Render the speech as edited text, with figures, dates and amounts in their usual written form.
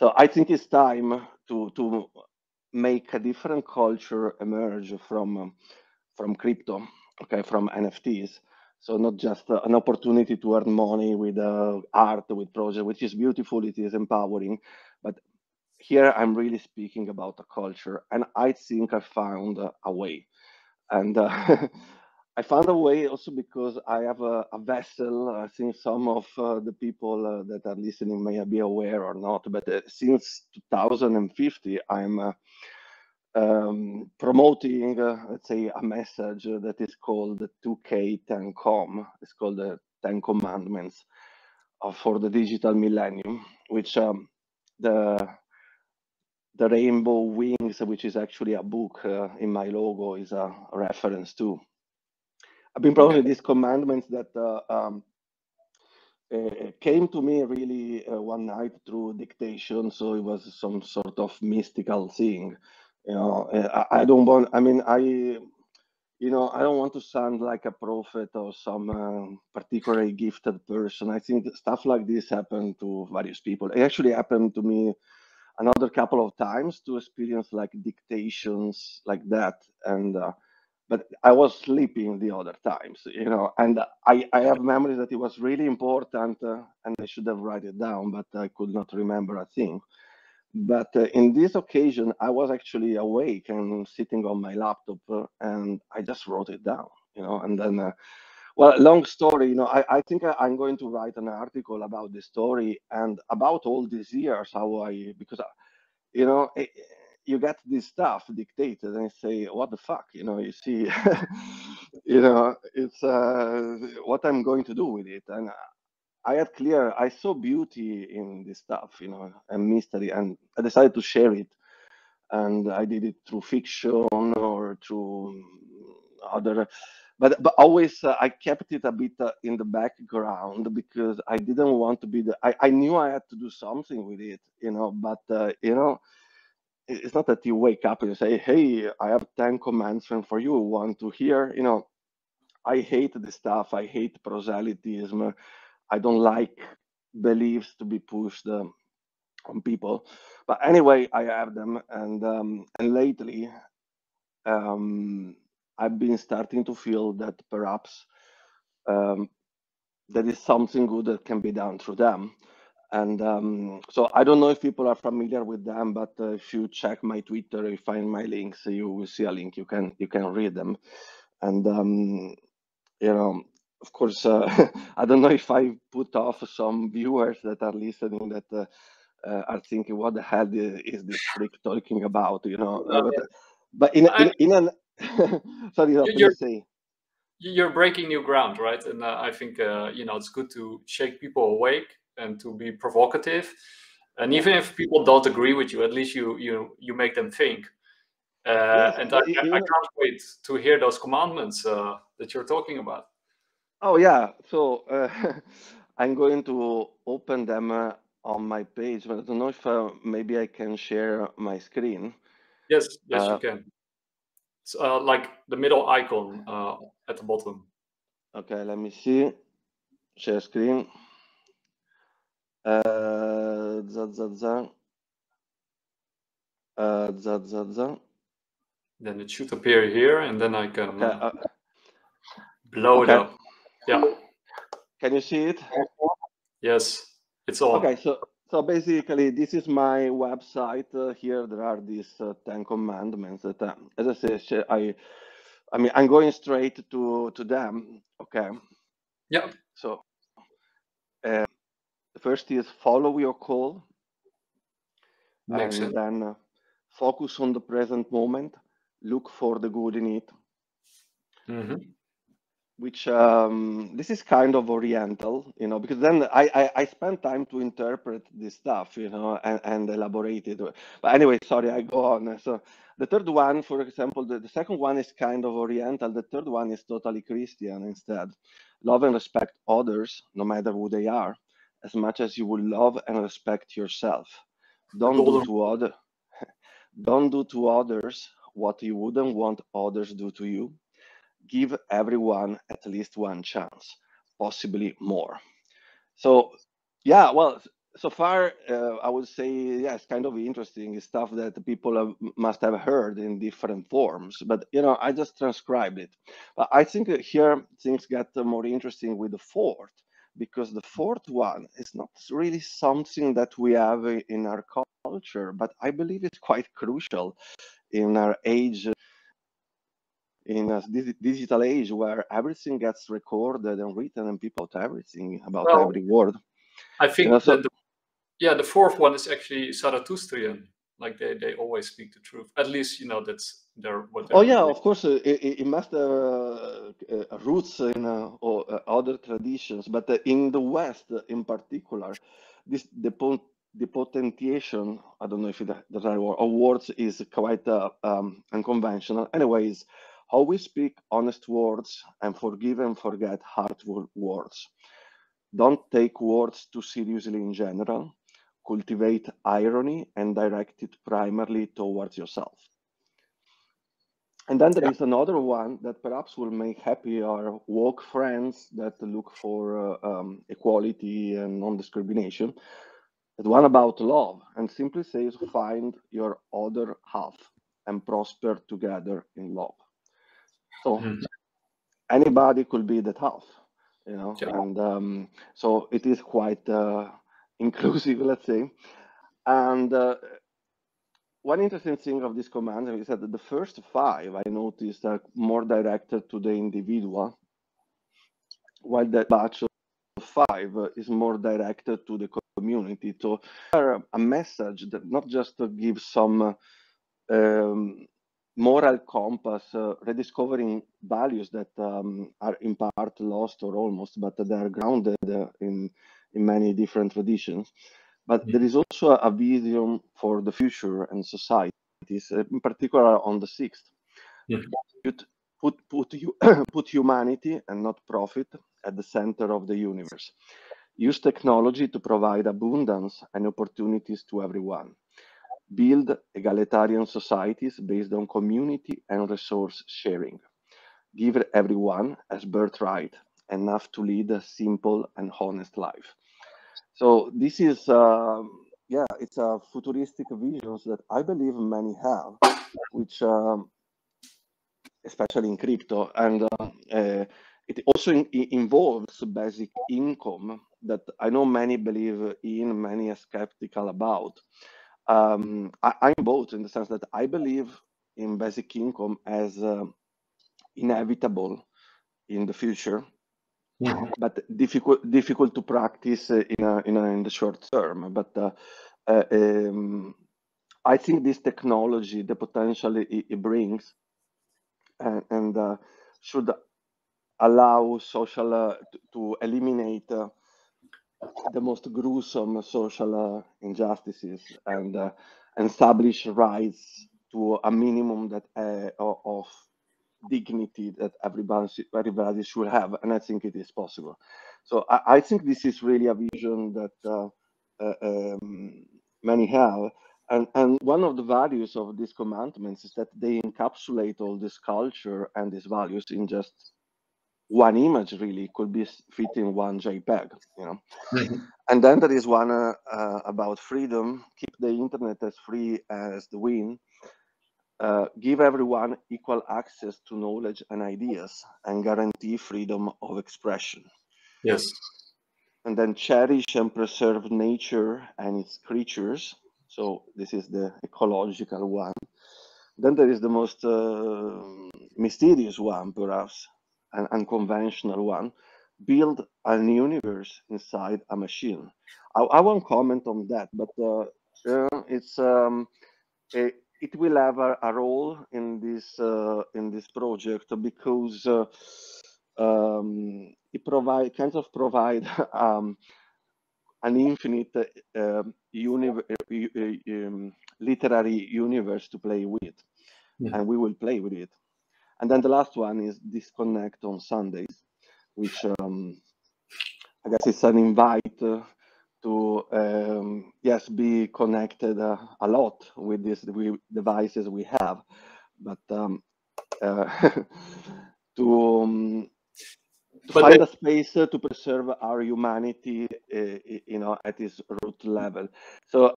So I think it's time to make a different culture emerge from crypto, okay, from NFTs. So not just an opportunity to earn money with art, with project, which is beautiful, it is empowering, but here I'm really speaking about a culture, and I think I found a way. And I found a way also because I have a vessel. I think some of the people that are listening may be aware or not, but since 2050, I'm promoting, let's say, a message that is called the 2kTenCom. It's called the 10 Commandments for the Digital Millennium, which the rainbow wings, which is actually a book in my logo, is a reference to. I've been promoting these commandments that came to me really one night through dictation, so it was some sort of mystical thing. You know, I don't want. I mean, I don't want to sound like a prophet or some particularly gifted person. I think that stuff like this happened to various people. It actually happened to me another couple of times to experience like dictations like that, and but I was sleeping the other times, and I have memories that it was really important, and I should have write it down, but I could not remember a thing. But in this occasion, I was actually awake and sitting on my laptop, and I just wrote it down, and then, well, long story, I think I'm going to write an article about this story and about all these years, because, you know, it, you get this stuff dictated and say, what the fuck, you see, it's what I'm going to do with it. And I saw beauty in this stuff, and mystery, and I decided to share it. And I did it through fiction or through other, but always I kept it a bit in the background because I didn't want to be I knew I had to do something with it, but it's not that you wake up and you say, hey, I have 10 commands for you, want to hear, I hate this stuff. I hate proselytism. I don't like beliefs to be pushed on people. But anyway, I have them, and lately, um, I've been starting to feel that perhaps um, there is something good that can be done through them. And so I don't know if people are familiar with them, but if you check my Twitter, you find my links, you will see a link. You can read them, and of course, I don't know if I put off some viewers that are listening that are thinking, what the hell is this freak talking about? But in an sorry, you're please say. you're breaking new ground, right? And I think it's good to shake people awake and to be provocative. And even if people don't agree with you, at least you make them think. Yes, And but I can't wait to hear those commandments that you're talking about. oh yeah. So I'm going to open them on my page, but I don't know if maybe I can share my screen. Yes, yes, you Uh, can. It's like the middle icon at the bottom. okay, let me see. Share screen. Za, za, za. Za, za, za. Then it should appear here, and then I can Okay. blow it Okay. up. Yeah. Can you see it? Yes, it's on. Okay. So basically, this is my website. Here there are these 10 commandments that, as I said, I mean, I'm going straight to them. Okay. Yeah. So the first is follow your call, Makes and sense. then focus on the present moment. Look for the good in it. Mm-hmm. Which this is kind of oriental, because then I spend time to interpret this stuff, and elaborate it. But anyway, sorry, I go on. So the third one, for example, the second one is kind of oriental. The third one is totally Christian instead. Love and respect others, no matter who they are, as much as you will love and respect yourself. The Don't do golden. to other, don't do to others what you wouldn't want others do to you. Give everyone at least one chance, possibly more. So, yeah, well, so far, I would say, yes, kind of interesting stuff that people must have heard in different forms. But I just transcribed it. But I think here things get more interesting with the fourth, because the fourth one is not really something that we have in our culture, but I believe it's quite crucial in our age, in a digital age where everything gets recorded and written, and people about everything, about Well, every word. I think So the fourth one is actually Zarathustrian. Like they always speak the truth. At least that's what oh they're yeah, believing. of course, it must have roots in or, other traditions, but in the West, in particular, this the potentiation, I don't know if the right word, of words is quite unconventional. Anyways, how we speak honest words and forgive and forget hurtful words. Don't take words too seriously in general. Cultivate irony and direct it primarily towards yourself. And then there Yeah. is another one that perhaps will make happy our woke friends that look for equality and non-discrimination. The one about love, and simply says, find your other half and prosper together in love. So Mhm. anybody could be that half, Yeah. and so it is quite inclusive, let's say. And one interesting thing of this command is that the first five I noticed are more directed to the individual, while the batch of five is more directed to the community. So a message that not just to give some moral compass, rediscovering values that are in part lost or almost, but they are grounded in many different traditions. But there is also a vision for the future and societies, in particular on the sixth. Mhm. Put humanity and not profit at the center of the universe. Use technology to provide abundance and opportunities to everyone. Build egalitarian societies based on community and resource sharing. Give everyone as birthright enough to lead a simple and honest life. So this is, yeah, it's a futuristic visions that I believe many have, which especially in crypto, and it also involves basic income that I know many believe in, many are skeptical about. I'm both in the sense that I believe in basic income as inevitable in the future, Mhm. but difficult to practice in the short term. But I think this technology, the potential it brings, and should allow social to eliminate the most gruesome social injustices, and establish rights to a minimum that of dignity that everybody should have, and I think it is possible. So I think this is really a vision that many have, and one of the values of these commandments is that they encapsulate all this culture and these values in just one image. Really could be fit in one JPEG. Mhm. And then there is one about freedom. Keep the internet as free as the wind. Give everyone equal access to knowledge and ideas, and guarantee freedom of expression. Yes. And then cherish and preserve nature and its creatures. So this is the ecological one. Then there is the most mysterious one, perhaps, an unconventional one. Build an universe inside a machine. I won't comment on that, but it's it will have a role in this project, because it provide an infinite literary universe to play with, Mhm. and we will play with it. And then the last one is disconnect on Sundays, which I guess it's an invite to yes, be connected a lot with these devices we have, but uh, to find a space to preserve our humanity, at its root level. So